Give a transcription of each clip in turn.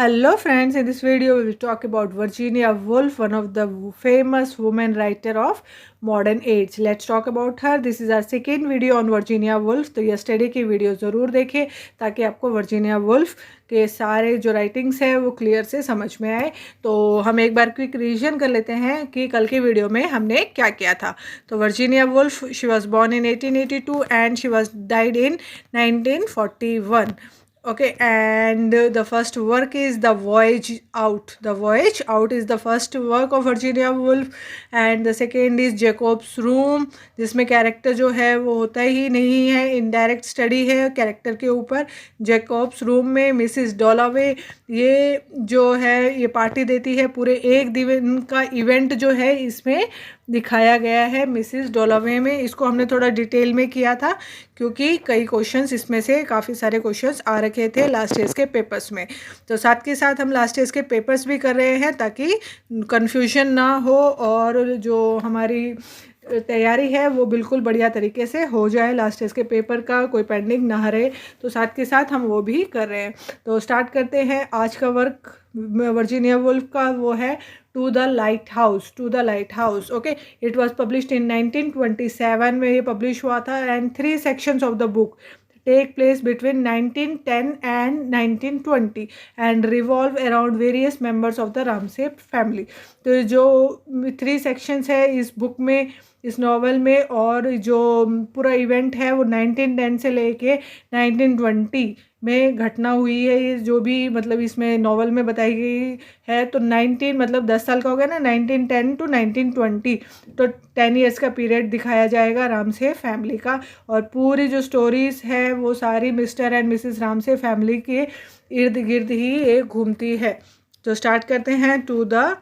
Hello friends, in this video we will talk about Virginia Woolf, one of the famous women writer of modern age. Let's talk about her. This is our second video on Virginia Woolf. तो yesterday की video ज़रूर देखें ताकि आपको Virginia Woolf के सारे जो writings है वो क्लियर से समझ में आए। तो हम एक बार क्विक रिवीजन कर लेते हैं कि कल के वीडियो में हमने क्या किया था। तो Virginia wolf, she was born in 1882 and she was died in 1941. Okay, and the first work is The Voyage Out. The Voyage Out is the first work of Virginia Woolf, and the second is Jacob's Room, जिसमें character जो है वो होता ही नहीं है, indirect study है character के ऊपर। जैकॉब्स रूम में मिसिस डॉलावे ये जो है ये पार्टी देती है, पूरे एक दिन का इवेंट जो है इसमें दिखाया गया है मिसिस डॉलावे में। इसको हमने थोड़ा डिटेल में किया था क्योंकि कई क्वेश्चंस इसमें से काफ़ी सारे क्वेश्चंस आ रखे थे लास्ट ईयर्स के पेपर्स में। तो साथ के साथ हम लास्ट ईयर्स के पेपर्स भी कर रहे हैं ताकि कंफ्यूजन ना हो और जो हमारी तैयारी है वो बिल्कुल बढ़िया तरीके से हो जाए, लास्ट ईयर्स के पेपर का कोई पेंडिंग ना रहे। तो साथ के साथ हम वो भी कर रहे हैं। तो स्टार्ट करते हैं। आज का वर्क वर्जीनिया वुल्फ का वो है to the lighthouse. To the lighthouse, okay. It was published in 1927 में ये पब्लिश हुआ था, and 3 sections of the book take place between 1910 and 1920 and revolve around various members of the Ramsay family. तो जो 3 sections है इस book में, इस नॉवल में, और जो पूरा इवेंट है वो 1910 से लेके 1920 में घटना हुई है। ये जो भी मतलब इसमें नॉवल में बताई गई है, तो 19 मतलब 10 साल का हो गया ना, 1910 टू 1920, तो 10 ईयर्स का पीरियड दिखाया जाएगा रामसे फैमिली का। और पूरी जो स्टोरीज है वो सारी mister and Mrs Ramsay family के इर्द गिर्द ही ये घूमती है। तो स्टार्ट करते हैं to the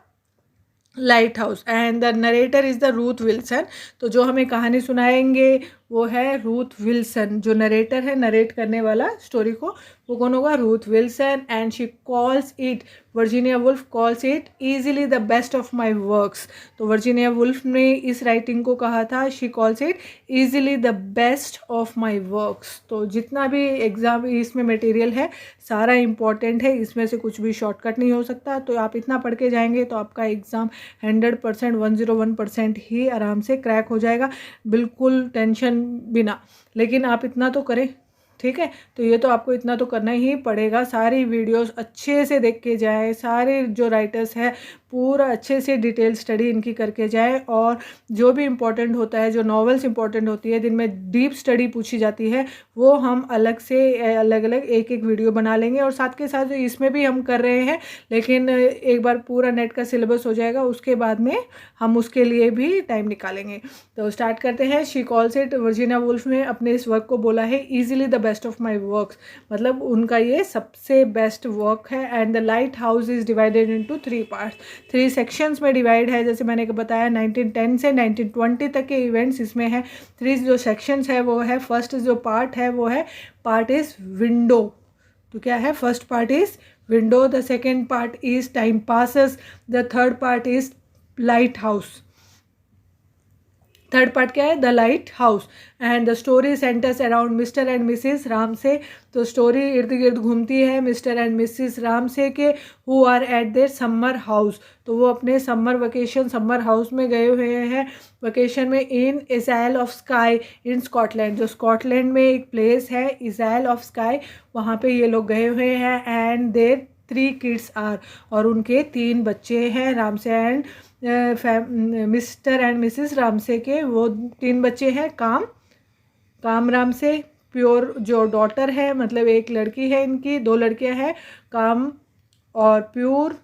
lighthouse, and the narrator is the Ruth Wilson. तो जो हमें कहानी सुनाएंगे वो है रूथ विल्सन। जो नरेटर है, नरेट करने वाला स्टोरी को, वो कौन होगा? Ruth Wilson. And she calls it, Virginia Woolf calls it easily the best of my works. तो वर्जीनिया वुल्फ ने इस राइटिंग को कहा था, she calls it easily the best of my works. तो जितना भी एग्जाम इसमें मटेरियल है सारा इम्पॉर्टेंट है, इसमें से कुछ भी शॉर्टकट नहीं हो सकता। तो आप इतना पढ़ के जाएंगे तो आपका एग्ज़ाम 100% 101% ही आराम से क्रैक हो जाएगा, बिल्कुल टेंशन बिना। लेकिन आप इतना तो करें, ठीक है। तो ये तो आपको इतना तो करना ही पड़ेगा। सारी वीडियोस अच्छे से देख के जाए, सारे जो राइटर्स हैं पूरा अच्छे से डिटेल स्टडी इनकी करके जाए, और जो भी इम्पोर्टेंट होता है, जो नॉवेल्स इम्पोर्टेंट होती है जिनमें डीप स्टडी पूछी जाती है, वो हम अलग से अलग अलग एक एक वीडियो बना लेंगे। और साथ के साथ जो इसमें भी हम कर रहे हैं, लेकिन एक बार पूरा नेट का सिलेबस हो जाएगा उसके बाद में हम उसके लिए भी टाइम निकालेंगे। तो स्टार्ट करते हैं। She calls it, Virginia Woolf ने अपने इस वर्क को बोला है easily the best of my works, मतलब उनका ये सबसे बेस्ट वर्क है। And the light house is divided into 3 parts, 3 sections में डिवाइड है। जैसे मैंने बताया 1910 से 1920 तक के इवेंट्स इसमें है। 3 जो सेक्शंस है वो है, फर्स्ट जो पार्ट है वो है पार्ट इज़ विंडो। तो क्या है? First part is window, the second part is time passes, the third part is lighthouse. Third part क्या है? The lighthouse. And the story centres around Mr and Mrs Ramsay. तो story इर्द गिर्द घूमती है Mr and Mrs Ramsay के, who are at their summer house. तो वो अपने समर वेकेशन समर हाउस में गए हुए हैं वेकेशन में, इन इज़ाइल ऑफ स्काई इन स्कॉटलैंड। जो स्कॉटलैंड में एक प्लेस है इज़ाइल ऑफ स्काई, वहाँ पे ये लोग गए हुए हैं। एंड देयर 3 किड्स आर, और उनके 3 बच्चे हैं Ramsay and mister and Mrs Ramsay के। वो 3 बच्चे हैं, काम रामसे, प्योर जो डॉटर है, मतलब एक लड़की है इनकी, 2 लड़कियां हैं, काम और प्योर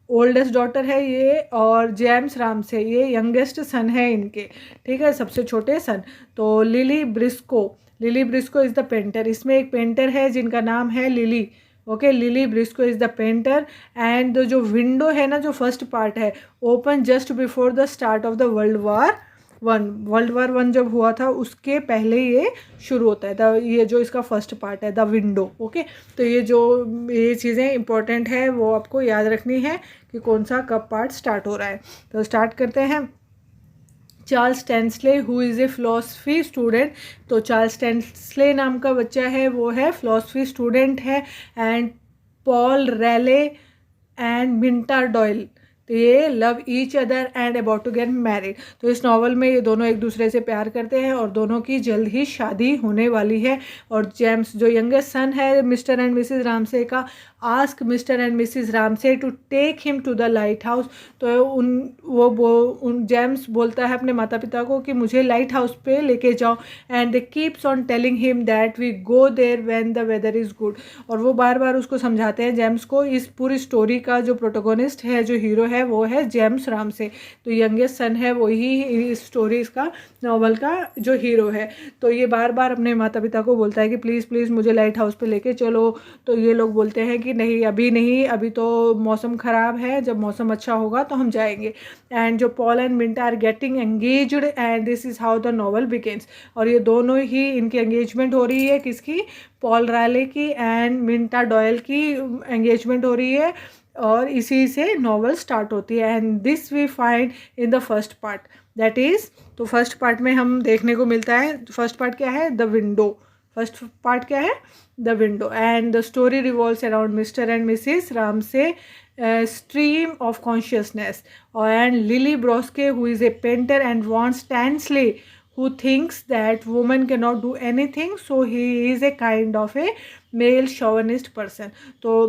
ओल्डेस्ट डॉटर है ये, और जेम्स रामसे ये यंगेस्ट सन है इनके, ठीक है, सबसे छोटे सन। तो lily Briscoe is the painter. इसमें एक पेंटर है जिनका नाम है lily, okay. Lily Briscoe is the painter. And जो विंडो है ना, जो फर्स्ट पार्ट है, open just before the start of the world war one जब हुआ था उसके पहले ये शुरू होता है। ये जो इसका फर्स्ट पार्ट है द विंडो, ओके। तो ये चीज़ें इंपॉर्टेंट है, वो आपको याद रखनी है कि कौन सा कब पार्ट स्टार्ट हो रहा है। तो स्टार्ट करते हैं। Charles Tansley who is a philosophy student. तो चार्ल्स टेंसले नाम का बच्चा है, वो है फ़िलासफ़ी स्टूडेंट है। And Paul Rayley and Minta Doyle. तो ये love each other and about to get married. तो इस नावल में ये दोनों एक दूसरे से प्यार करते हैं और दोनों की जल्द ही शादी होने वाली है। और जेम्स जो यंगेस्ट सन है मिस्टर एंड मिसिज रामसे का, ask Mr and Mrs Ramsay to take him to the lighthouse. तो उन जेम्स बोलता है अपने माता पिता को कि मुझे लाइट हाउस पे लेके जाओ, and they keeps on telling him that we go there when the weather is good. और वो बार बार उसको समझाते हैं जेम्स को। इस पूरी स्टोरी का जो प्रोटोगोनिस्ट है, जो हीरो है, वो है जेम्स रामसे। तो यंगेस्ट सन है वही इस स्टोरी का, नॉवल का जो हीरो है। तो ये बार बार अपने माता पिता को बोलता है कि प्लीज़ प्लीज़ मुझे लाइट हाउस पे लेके चलो। तो ये लोग बोलते हैं कि नहीं, अभी तो मौसम ख़राब है, जब मौसम अच्छा होगा तो हम जाएंगे। एंड जो Paul and Minta are getting engaged and this is how the novel begins. और ये दोनों ही इनकी एंगेजमेंट हो रही है, किसकी? पॉल रैले की एंड मिंटा डॉयल की एंगेजमेंट हो रही है, और इसी से नॉवल स्टार्ट होती है। And this we find in the first part, that is, तो फर्स्ट पार्ट में हम देखने को मिलता है, फर्स्ट पार्ट क्या है? The window. फर्स्ट पार्ट क्या है? The window. And the story revolves around Mr and Mrs Ramsay stream of consciousness, and Lily Broske, who is a painter and wants Tansley, who thinks that woman cannot do anything, so he is a kind of a male chauvinist person. तो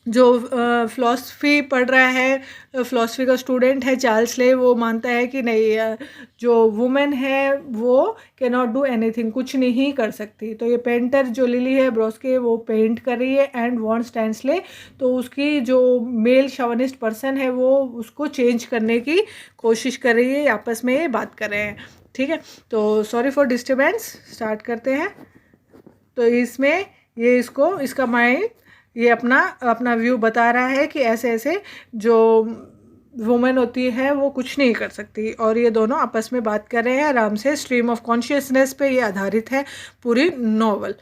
जो philosophy पढ़ रहा है, philosophy का student है Charles ले, वो मानता है कि नहीं, जो वुमेन है वो कैन नॉट डू एनीथिंग, कुछ नहीं कर सकती। तो ये पेंटर जो लिली है ब्रोस्के, वो पेंट कर रही है एंड वॉन्ट्स स्टैंसले, तो उसकी जो मेल शॉविनिस्ट पर्सन है वो उसको चेंज करने की कोशिश कर रही है, आपस में ये बात कर रहे हैं। ठीक है, तो सॉरी फॉर डिस्टर्बेंस, स्टार्ट करते हैं। तो इसमें ये इसका माइंड ये अपना व्यू बता रहा है कि ऐसे ऐसे जो वुमेन होती है वो कुछ नहीं कर सकती, और ये दोनों आपस में बात कर रहे हैं आराम से। स्ट्रीम ऑफ कॉन्शियसनेस पे ये आधारित है पूरी नॉवल।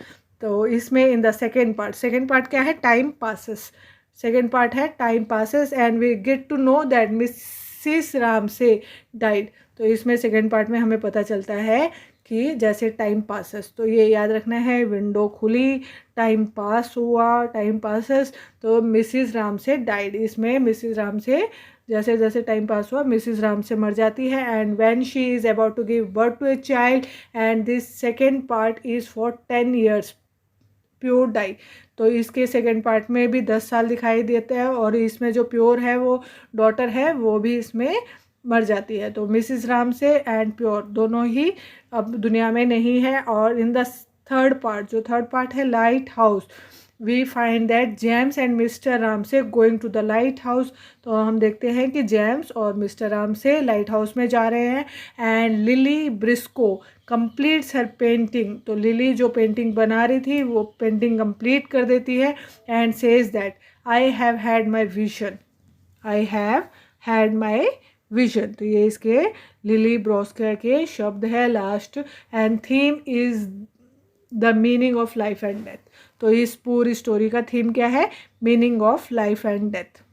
तो इसमें इन द सेकेंड पार्ट क्या है? Time passes. सेकेंड पार्ट है time passes and we get to know that Mrs Ramsay died. तो इसमें सेकेंड पार्ट में हमें पता चलता है कि जैसे टाइम पासेस, तो ये याद रखना है, विंडो खुली, टाइम पास हुआ, टाइम पासेस, तो मिसिस रामसे डाइड। इसमें मिसिस रामसे जैसे जैसे टाइम पास हुआ मिसिस रामसे मर जाती है, and when she is about to give birth to a child, and this second part is for 10 years pure die. तो इसके सेकेंड पार्ट में भी 10 साल दिखाई देते हैं, और इसमें जो प्योर है वो डॉटर है वो भी इसमें मर जाती है। तो मिसिस रामसे एंड प्योर दोनों ही अब दुनिया में नहीं है। और इन द थर्ड पार्ट है lighthouse, we find that James and mister Ramsay going to the lighthouse. तो हम देखते हैं कि जेम्स और मिस्टर रामसे लाइट हाउस में जा रहे हैं, and lily Briscoe completes her painting. तो लिली जो पेंटिंग बना रही थी वो पेंटिंग कंप्लीट कर देती है, and says that I have had my vision. तो ये इसके लिली ब्रोस्के के शब्द है last, and theme is the meaning of life and death. तो इस पूरी स्टोरी का थीम क्या है? Meaning of life and death.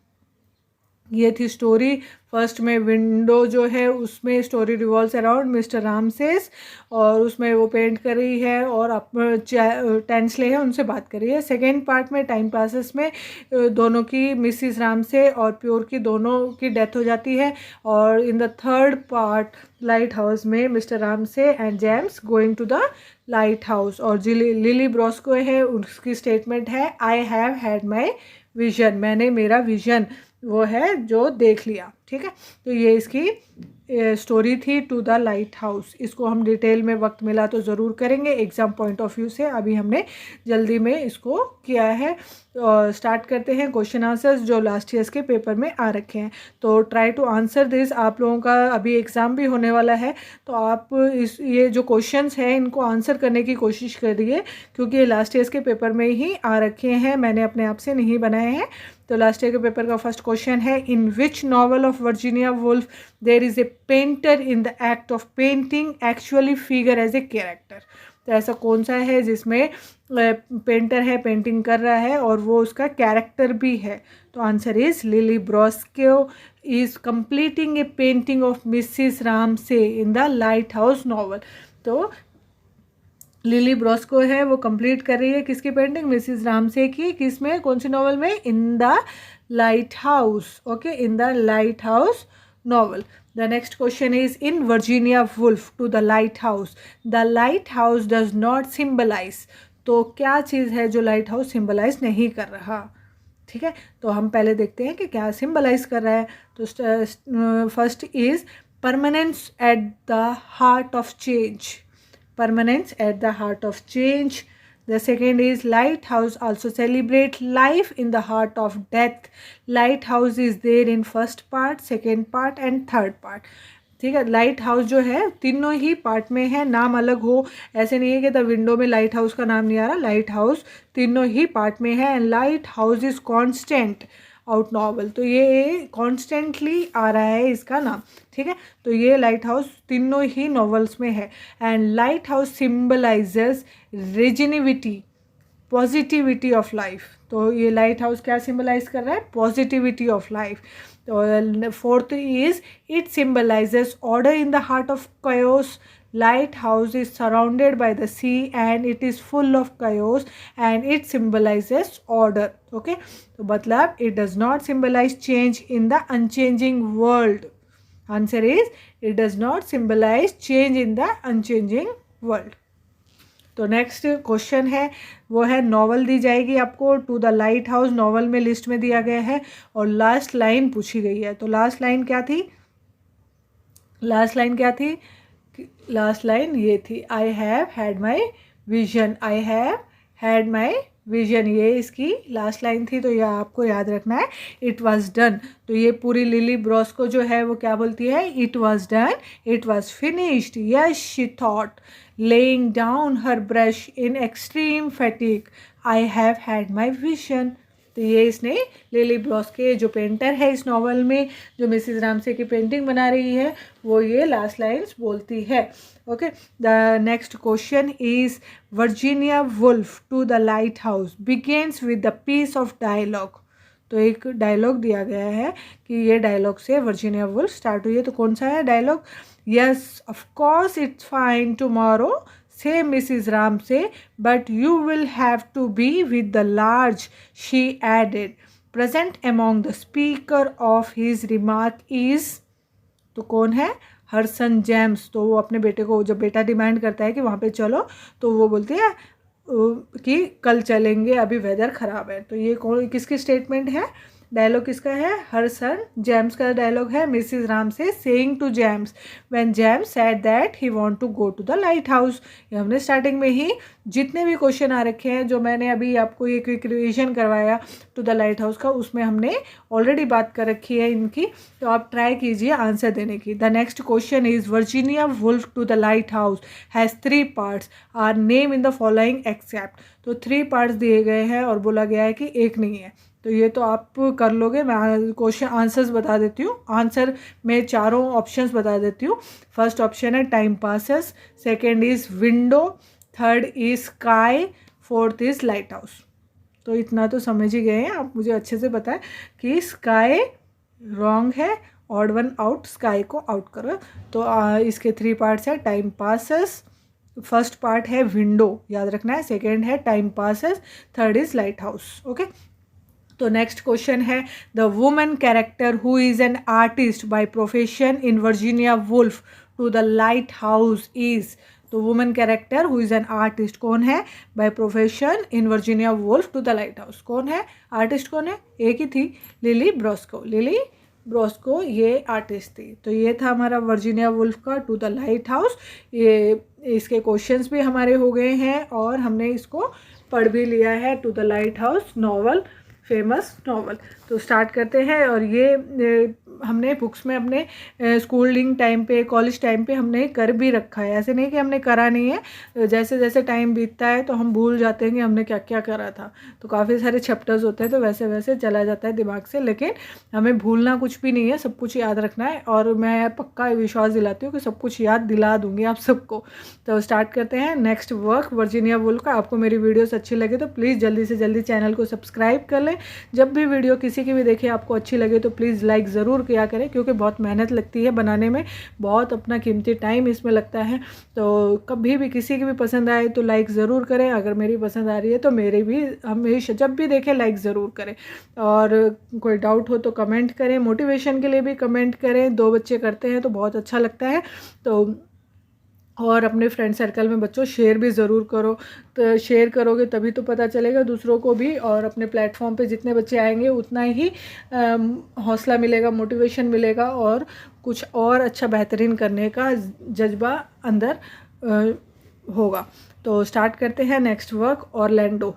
ये थी स्टोरी। फर्स्ट में विंडो जो है उसमें story revolves around mister Ramsays, और उसमें वो पेंट कर रही है और टेंसले है उनसे बात कर रही है। सेकेंड पार्ट में टाइम पासेस में दोनों की, मिसिस रामसे और प्योर की, दोनों की डेथ हो जाती है। और in the third part lighthouse में mister Ramsay and James going to the lighthouse, और जो लिली ब्रोस्को है उसकी स्टेटमेंट है I have had my vision, मैंने मेरा विजन वो है जो देख लिया। ठीक है, तो ये इसकी स्टोरी थी टू द लाइट हाउस। इसको हम डिटेल में वक्त मिला तो ज़रूर करेंगे एग्ज़ाम पॉइंट ऑफ व्यू से, अभी हमने जल्दी में इसको किया है। स्टार्ट करते हैं क्वेश्चन आंसर्स जो लास्ट ईयर्स के पेपर में आ रखे हैं। तो ट्राई टू आंसर दिस। आप लोगों का अभी एग्ज़ाम भी होने वाला है, तो आप ये जो क्वेश्चंस हैं इनको आंसर करने की कोशिश करिए, क्योंकि ये लास्ट ईयर्स के पेपर में ही आ रखे हैं, मैंने अपने आप से नहीं बनाए हैं। तो लास्ट ईयर के पेपर का फर्स्ट क्वेश्चन है, in which novel of Virginia Woolf there is a painter in the act of painting actually figure as a character. तो ऐसा कौन सा है जिसमें पेंटर है, पेंटिंग कर रहा है और वो उसका कैरेक्टर भी है? तो answer is Lily Briscoe is completing a painting of Mrs Ramsay in the lighthouse novel. तो लिली ब्रॉस्को है वो कंप्लीट कर रही है किसकी पेंटिंग, मिसिस रामसे की, किसमें, कौन सी नॉवल में, in the lighthouse. Okay, in the lighthouse novel. The next question is in Virginia Woolf to the lighthouse, the lighthouse does not symbolise. तो क्या चीज़ है जो light house symbolize नहीं कर रहा। ठीक है, तो हम पहले देखते हैं कि क्या सिंबलाइज कर रहा है। तो first is permanence at the heart of change, permanence at the heart of change. The second is lighthouse also celebrate life in the heart of death. Lighthouse is there in first part, second part and third part. ठीक है, light house जो है तीनों ही part में है, नाम अलग हो ऐसे नहीं है कि द विंडो में लाइट हाउस का नाम नहीं आ रहा, लाइट हाउस तीनों ही पार्ट में है। And lighthouse is constant out novel, तो ये कॉन्स्टेंटली आ रहा है इसका नाम। ठीक है, तो ये लाइट हाउस तीनों ही नॉवेल्स में है। And lighthouse symbolises regenerativity, positivity of life. तो ये लाइट हाउस क्या सिम्बलाइज कर रहा है, पॉजिटिविटी ऑफ लाइफ। तो fourth is it symbolises order in the heart of chaos. Lighthouse is surrounded by the sea and it is full of chaos and it symbolizes order. Okay, तो मतलब it does not symbolize change in the unchanging world. Answer is it does not symbolize change in the unchanging world. तो next question है वो है, novel दी जाएगी आपको, to the lighthouse novel में लिस्ट में दिया गया है और लास्ट लाइन पूछी गई है। तो लास्ट लाइन क्या थी, लास्ट लाइन क्या थी, लास्ट लाइन ये थी, आई have had my vision, I have had my vision, ये इसकी लास्ट लाइन थी। तो यह आपको याद रखना है, इट वॉज डन। तो ये पूरी लिली ब्रॉस्को जो है वो क्या बोलती है, it was done, it was finished, yes she thought, laying down her brush in extreme फैटिक, I have had my vision. तो ये इसने लिली ब्रॉस्के जो पेंटर है इस नॉवल में, जो मिसिस रामसे की पेंटिंग बना रही है, वो ये लास्ट लाइन्स बोलती है। Okay, the next question is Virginia Woolf to the lighthouse begins with the piece of dialogue. तो एक डायलॉग दिया गया है कि ये डायलॉग से वर्जीनिया वुल्फ स्टार्ट हुई है। तो कौन सा है dialogue, yes of course it's fine tomorrow say Mrs. Ramsay, but you will have to be with the large, she added. Present among the speaker of his remark is, तो कौन है, her son James. तो वो अपने बेटे को, जब बेटा डिमांड करता है कि वहाँ पे चलो, तो वो बोलती है कि कल चलेंगे, अभी वेदर ख़राब है। तो ये कौन, किसकी स्टेटमेंट है, डायलॉग किसका है, हर सन जेम्स का डायलॉग है। Mrs Ramsay saying to James when James said that he want to go to the lighthouse. ये हमने स्टार्टिंग में ही जितने भी क्वेश्चन आ रखे हैं, जो मैंने अभी आपको ये क्विक रिविजन करवाया टू द लाइट हाउस का, उसमें हमने ऑलरेडी बात कर रखी है इनकी। तो आप ट्राई कीजिए आंसर देने की। The next question is Virginia Woolf to the lighthouse has 3 parts, are name in the following except. तो 3 पार्ट्स दिए गए हैं और बोला गया है कि एक नहीं है। तो ये तो आप कर लोगे, मैं क्वेश्चन आंसर्स बता देती हूँ। आंसर में चारों ऑप्शंस बता देती हूँ। फर्स्ट ऑप्शन है time passes, second is window, third is sky, fourth is lighthouse. तो इतना तो समझ ही गए हैं आप, मुझे अच्छे से पता है कि स्काई रॉन्ग है, ऑड वन आउट, स्काई को आउट करो। तो इसके 3 पार्ट्स है, टाइम पासेस, फर्स्ट पार्ट है विंडो, याद रखना है, सेकेंड है time passes, third is lighthouse. Okay, तो नेक्स्ट क्वेश्चन है, the woman character who is an artist by profession in Virginia Woolf to the lighthouse is. तो woman character who is an artist कौन है, by profession in Virginia Woolf to the lighthouse, कौन है, artist कौन है, एक ही थी, lily ब्रॉस्को, lily ब्रॉस्को ये आर्टिस्ट थी। तो ये था हमारा वर्जीनिया वुल्फ का टू द लाइट हाउस। ये इसके क्वेश्चंस भी हमारे हो गए हैं और हमने इसको पढ़ भी लिया है, to the lighthouse novel, famous novel. तो स्टार्ट करते हैं। और ये हमने बुक्स में अपने स्कूलिंग टाइम पे, कॉलेज टाइम पे हमने कर भी रखा है, ऐसे नहीं कि हमने करा नहीं है। जैसे जैसे टाइम बीतता है तो हम भूल जाते हैं कि हमने क्या क्या करा था। तो काफ़ी सारे चैप्टर्स होते हैं, तो वैसे वैसे चला जाता है दिमाग से, लेकिन हमें भूलना कुछ भी नहीं है, सब कुछ याद रखना है। और मैं पक्का विश्वास दिलाती हूँ कि सब कुछ याद दिला दूँगी आप सबको। तो स्टार्ट करते हैं नेक्स्ट वर्क वर्जीनिया वुल्फ का। आपको मेरी वीडियोस अच्छी लगे तो प्लीज़ जल्दी से जल्दी चैनल को सब्सक्राइब कर लें जब भी वीडियो किसी की भी देखें आपको अच्छी लगे तो प्लीज़ लाइक ज़रूर किया करें, क्योंकि बहुत मेहनत लगती है बनाने में, बहुत अपना कीमती टाइम इसमें लगता है। तो कभी भी किसी की भी पसंद आए तो लाइक ज़रूर करें, अगर मेरी पसंद आ रही है तो मेरी भी हमेशा जब भी देखें लाइक ज़रूर करें। और कोई डाउट हो तो कमेंट करें, मोटिवेशन के लिए भी कमेंट करें, 2 बच्चे करते हैं तो बहुत अच्छा लगता है। तो और अपने फ्रेंड सर्कल में बच्चों शेयर भी ज़रूर करो, तो शेयर करोगे तभी तो पता चलेगा दूसरों को भी, और अपने प्लेटफॉर्म पे जितने बच्चे आएंगे उतना ही हौसला मिलेगा, मोटिवेशन मिलेगा, और कुछ और अच्छा बेहतरीन करने का जज्बा अंदर होगा। तो स्टार्ट करते हैं next work, Orlando.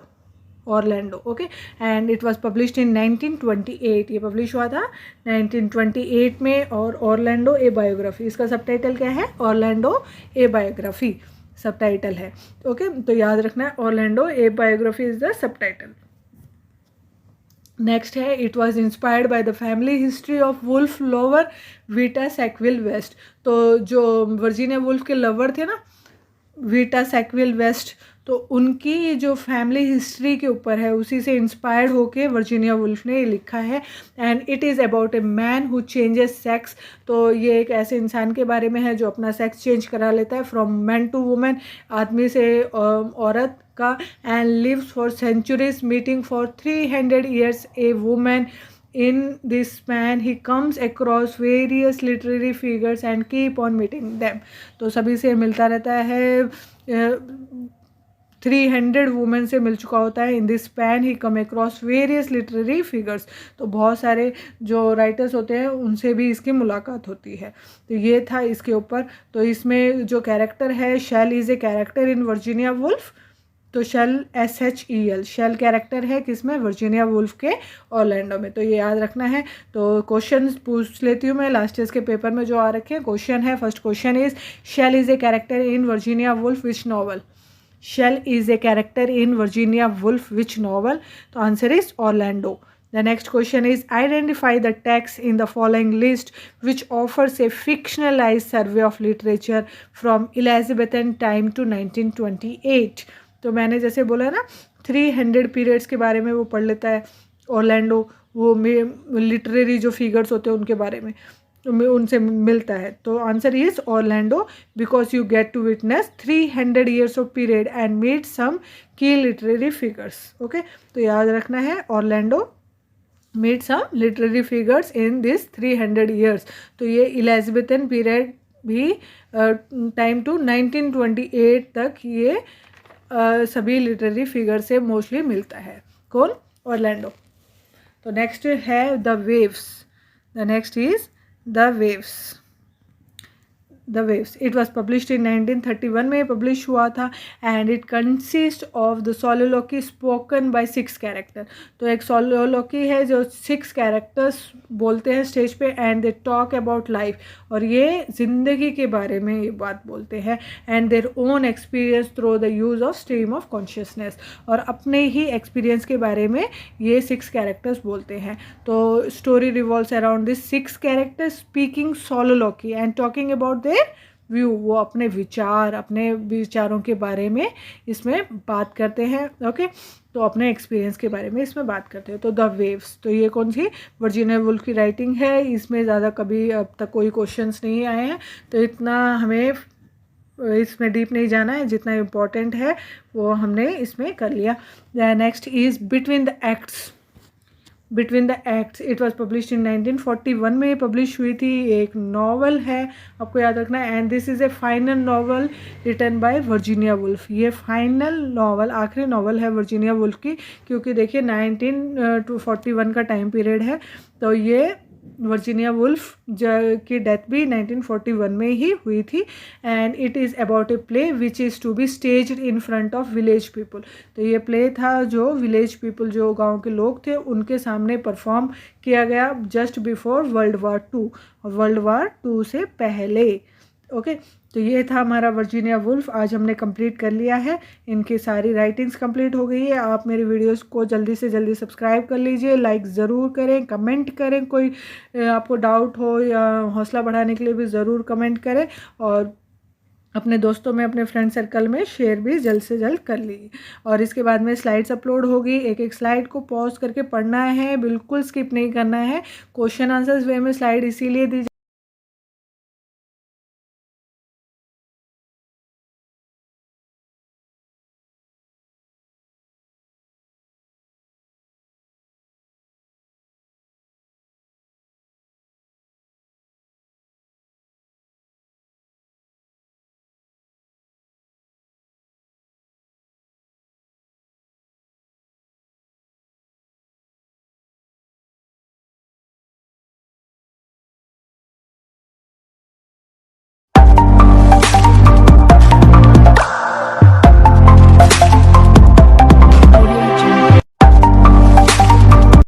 Okay, and it was published in 1928। ये पब्लिश हुआ था 1928 में। और ऑरलैंडो ए बायोग्राफी, इसका सबटाइटल क्या है? ऑरलैंडो ए बायोग्राफी सबटाइटल है। ओके, तो याद रखना है Orlando a biography is the subtitle. Next है, it was inspired by the family history of Woolf lover Vita Sackville West. तो जो वर्जीनिया वुल्फ के लवर थे ना, वीटा सैकविल वेस्ट, तो उनकी जो फैमिली हिस्ट्री के ऊपर है उसी से इंस्पायर्ड होके वर्जीनिया वुल्फ ने ये लिखा है। And it is about a man who changes sex. तो ये एक ऐसे इंसान के बारे में है जो अपना सेक्स चेंज करा लेता है, फ्रॉम मैन टू वुमेन, आदमी से औरत का, and lives for centuries meeting for 300 years a women. In this span he comes across various literary figures and keep on meeting them। तो सभी से मिलता रहता है, 300 वुमेन से मिल चुका होता है। In this span he come across various literary figures. तो बहुत सारे जो राइटर्स होते हैं उनसे भी इसकी मुलाकात होती है। तो ये था इसके ऊपर। तो इसमें जो कैरेक्टर है, Shel is a character in Virginia Woolf. तो शेल SHEL शेल कैरेक्टर है किसमें? वर्जीनिया वुल्फ के ऑरलैंडो में। तो ये याद रखना है। तो क्वेश्चन पूछ लेती हूँ मैं, लास्ट ईयर के पेपर में जो आ रखे हैं। क्वेश्चन है, first question is, Shel is a character in Virginia Woolf which novel? Shel is a character in Virginia Woolf which novel? तो answer is Orlando. The next question is, identify the text in the following list which offers a fictionalized survey of literature from Elizabethan time to 1928। तो मैंने जैसे बोला ना 300 periods के बारे में वो पढ़ लेता है ऑरलैंडो, वो लिटरेरी जो फिगर्स होते हैं उनके बारे में उनसे मिलता है। तो answer is Orlando, because you get to witness 300 years of period and meet some की लिटरेरी फिगर्स। ओके, तो याद रखना है Orlando meet some literary figures in this 300 years। तो ये इलिज़ाबेथन पीरियड भी टाइम टू 1928 तक ये सभी लिटरेरी फिगर से मोस्टली मिलता है। कौन? ऑरलैंडो। तो नेक्स्ट है the waves. The next is the waves. The waves, it was published in 1931 में पब्लिश हुआ था। And it consist of the soliloquy spoken by 6 character. तो एक सोलोलोकी है जो 6 कैरेक्टर्स बोलते हैं स्टेज पे, and they talk about life, और ये ज़िंदगी के बारे में ये बात बोलते हैं, and their own experience through the use of stream of consciousness, और अपने ही एक्सपीरियंस के बारे में ये 6 कैरेक्टर्स बोलते हैं। तो story revolves around this 6 characters speaking soliloquy and talking about view. वो अपने विचारों के बारे में इसमें बात करते हैं। ओके, तो अपने एक्सपीरियंस के बारे में इसमें बात करते हैं। तो द वेव्स, तो ये कौन सी? वर्जीनिया वुल्फ की राइटिंग है। इसमें ज़्यादा कभी अब तक कोई क्वेश्चंस नहीं आए हैं, तो इतना हमें इसमें डीप नहीं जाना है, जितना इम्पोर्टेंट है वो हमने इसमें कर लिया। Next is between the acts. Between the acts, it was publish in 1941 में पब्लिश हुई थी। एक नॉवल है, आपको याद रखना है। And this is a final novel written by Virginia Woolf. ये फाइनल नॉवल, आखिरी नॉवल है वर्जीनिया वुल्फ की, क्योंकि देखिए 1941 का टाइम पीरियड है। तो ये वर्जीनिया वुल्फ की डेथ भी 1941 में ही हुई थी। And it is about a play which is to be staged in front of village people. तो ये प्ले था जो विलेज पीपल, जो गांव के लोग थे, उनके सामने परफॉर्म किया गया जस्ट बिफोर वर्ल्ड वार 2, और वर्ल्ड वार 2 से पहले। ओके, तो ये था हमारा वर्जीनिया वुल्फ। आज हमने कंप्लीट कर लिया है, इनकी सारी राइटिंग्स कंप्लीट हो गई है। आप मेरी वीडियोस को जल्दी से जल्दी सब्सक्राइब कर लीजिए, लाइक ज़रूर करें, कमेंट करें, कोई आपको डाउट हो या हौसला बढ़ाने के लिए भी ज़रूर कमेंट करें। और अपने दोस्तों में, अपने फ्रेंड सर्कल में शेयर भी जल्द से जल्द कर लीजिए। और इसके बाद में स्लाइड्स अपलोड होगी, एक एक स्लाइड को पॉज करके पढ़ना है, बिल्कुल स्किप नहीं करना है। क्वेश्चन आंसर्स वे में स्लाइड इसीलिए दी